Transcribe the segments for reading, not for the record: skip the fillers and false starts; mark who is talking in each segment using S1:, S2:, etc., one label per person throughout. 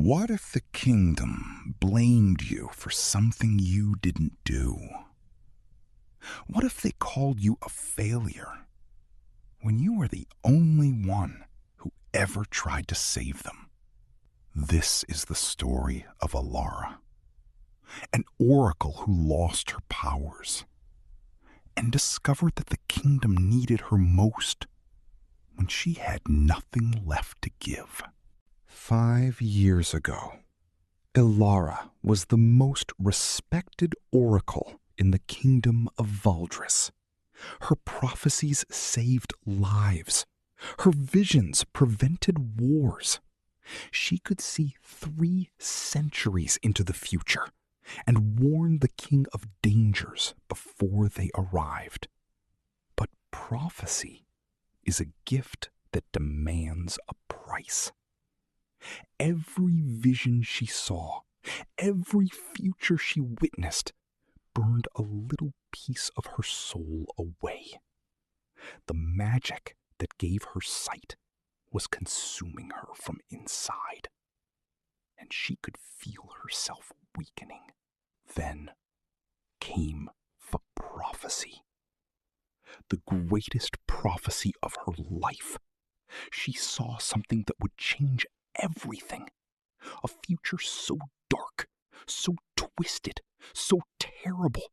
S1: What if the kingdom blamed you for something you didn't do? What if they called you a failure when you were the only one who ever tried to save them? This is the story of Elara, an oracle who lost her powers and discovered that the kingdom needed her most when she had nothing left to give. 5 years ago, Elara was the most respected oracle in the kingdom of Valdris. Her prophecies saved lives. Her visions prevented wars. She could see 3 centuries into the future and warn the king of dangers before they arrived. But prophecy is a gift that demands a price. Every vision she saw, every future she witnessed, burned a little piece of her soul away. The magic that gave her sight was consuming her from inside, and she could feel herself weakening. Then came the prophecy, the greatest prophecy of her life. She saw something that would change everything. A future so dark, so twisted, so terrible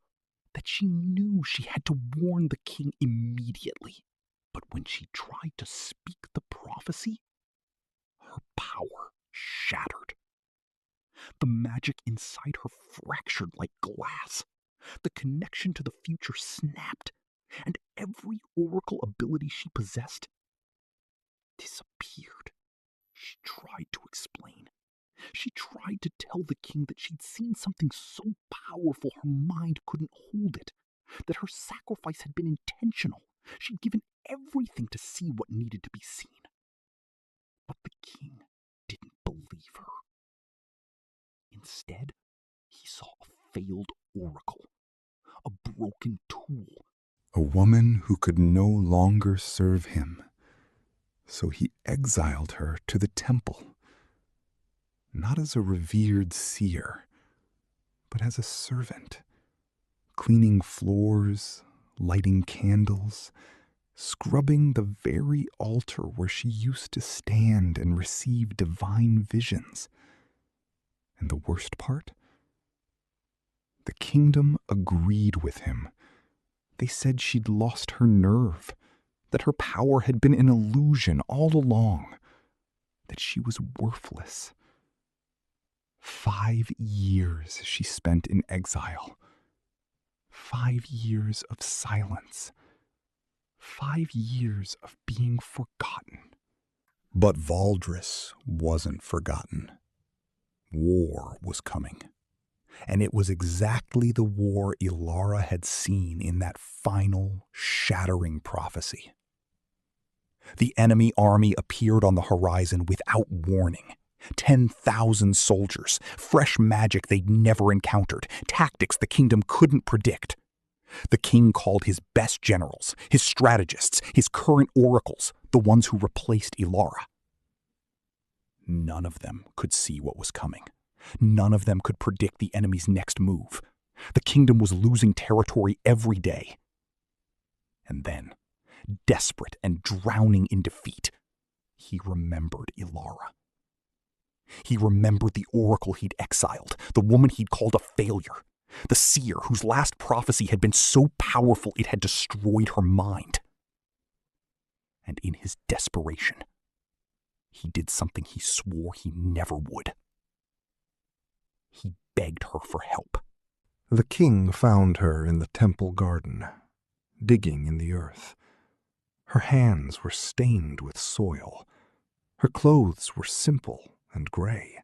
S1: that she knew she had to warn the king immediately. But when she tried to speak the prophecy, her power shattered. The magic inside her fractured like glass. The connection to the future snapped, and every oracle ability she possessed disappeared. She tried to explain. She tried to tell the king that she'd seen something so powerful her mind couldn't hold it, that her sacrifice had been intentional. She'd given everything to see what needed to be seen. But the king didn't believe her. Instead, he saw a failed oracle, a broken tool. A woman who could no longer serve him. So he exiled her to the temple, not as a revered seer, but as a servant, cleaning floors, lighting candles, scrubbing the very altar where she used to stand and receive divine visions. And the worst part? The kingdom agreed with him. They said she'd lost her nerve, that her power had been an illusion all along, that she was worthless. 5 years she spent in exile. 5 years of silence. 5 years of being forgotten. But Valdris wasn't forgotten. War was coming. And it was exactly the war Elara had seen in that final, shattering prophecy. The enemy army appeared on the horizon without warning. 10,000 soldiers, fresh magic they'd never encountered, tactics the kingdom couldn't predict. The king called his best generals, his strategists, his current oracles, the ones who replaced Elara. None of them could see what was coming. None of them could predict the enemy's next move. The kingdom was losing territory every day. And then, desperate and drowning in defeat, he remembered Elara. He remembered the oracle he'd exiled, the woman he'd called a failure, the seer whose last prophecy had been so powerful it had destroyed her mind. And in his desperation, he did something he swore he never would. He begged her for help.
S2: The king found her in the temple garden, digging in the earth. Her hands were stained with soil. Her clothes were simple and gray.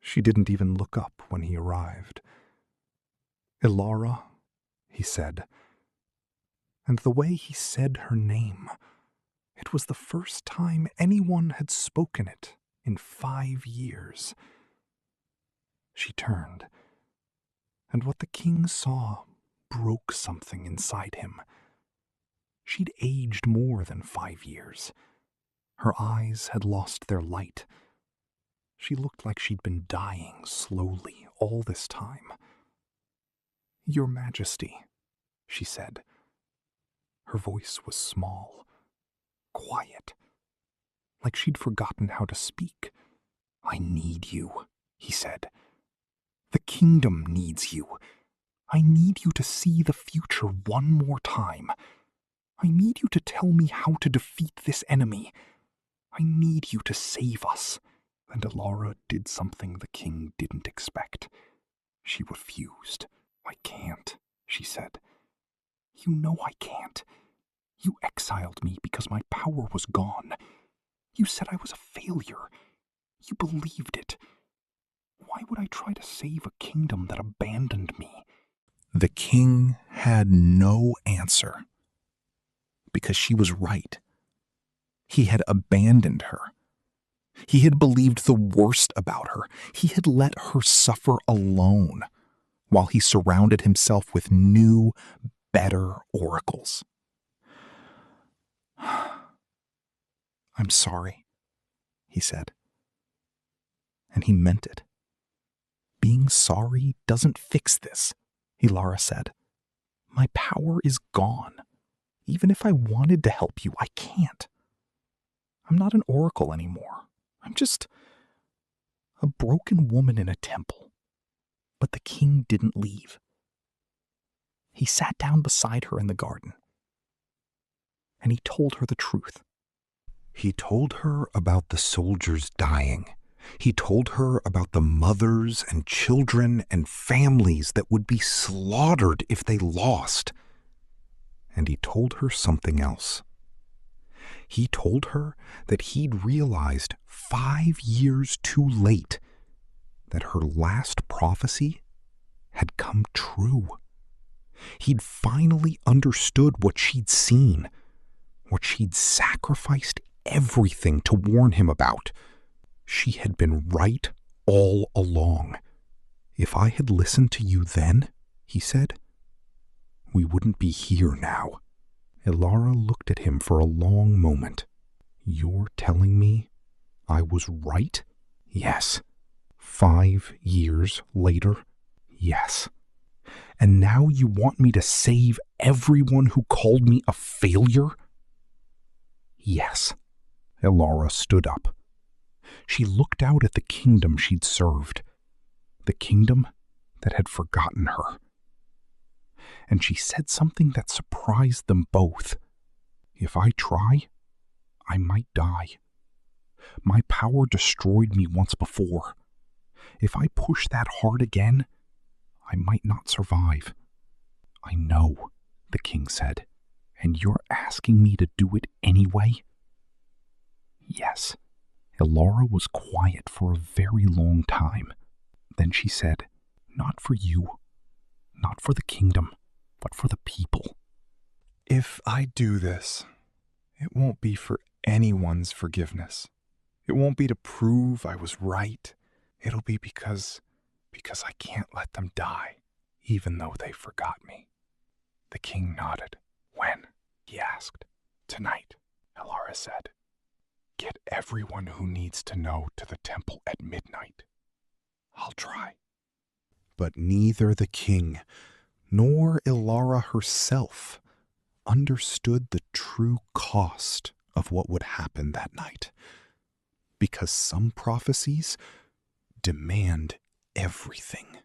S2: She didn't even look up when he arrived. "Elara," he said. And the way he said her name, it was the first time anyone had spoken it in 5 years. She turned, and what the king saw broke something inside him. She'd aged more than 5 years. Her eyes had lost their light. She looked like she'd been dying slowly all this time. "Your Majesty," she said. Her voice was small, quiet, like she'd forgotten how to speak. "I need you," he said. "The kingdom needs you. I need you to see the future one more time. I need you to tell me how to defeat this enemy. I need you to save us." And Elara did something the king didn't expect. She refused. "I can't," she said. "You know I can't. You exiled me because my power was gone. You said I was a failure. You believed it. Why would I try to save a kingdom that abandoned me?"
S1: The king had no answer, because she was right. He had abandoned her. He had believed the worst about her. He had let her suffer alone, while he surrounded himself with new, better oracles. "I'm sorry," he said. And he meant it. "Being sorry doesn't fix this," Elara said. "My power is gone. Even if I wanted to help you, I can't. I'm not an oracle anymore. I'm just a broken woman in a temple." But the king didn't leave. He sat down beside her in the garden, and he told her the truth. He told her about the soldiers dying. He told her about the mothers and children and families that would be slaughtered if they lost. And he told her something else. He told her that he'd realized 5 years too late that her last prophecy had come true. He'd finally understood what she'd seen, what she'd sacrificed everything to warn him about. She had been right all along. "If I had listened to you then," he said, "we wouldn't be here now." Elara looked at him for a long moment. "You're telling me I was right?" "Yes." 5 years later? "Yes." "And now you want me to save everyone who called me a failure?" "Yes." Elara stood up. She looked out at the kingdom she'd served, the kingdom that had forgotten her. And she said something that surprised them both. "If I try, I might die. My power destroyed me once before. If I push that hard again, I might not survive." "I know," the king said. "And you're asking me to do it anyway?" "Yes." Elara was quiet for a very long time. Then she said, "Not for you, not for the kingdom, but for the people. If I do this, it won't be for anyone's forgiveness. It won't be to prove I was right. It'll be because I can't let them die, even though they forgot me." The king nodded. "When?" he asked. "Tonight," Elara said. "Get everyone who needs to know to the temple at midnight." "I'll try." But neither the king nor Elara herself understood the true cost of what would happen that night, because some prophecies demand everything.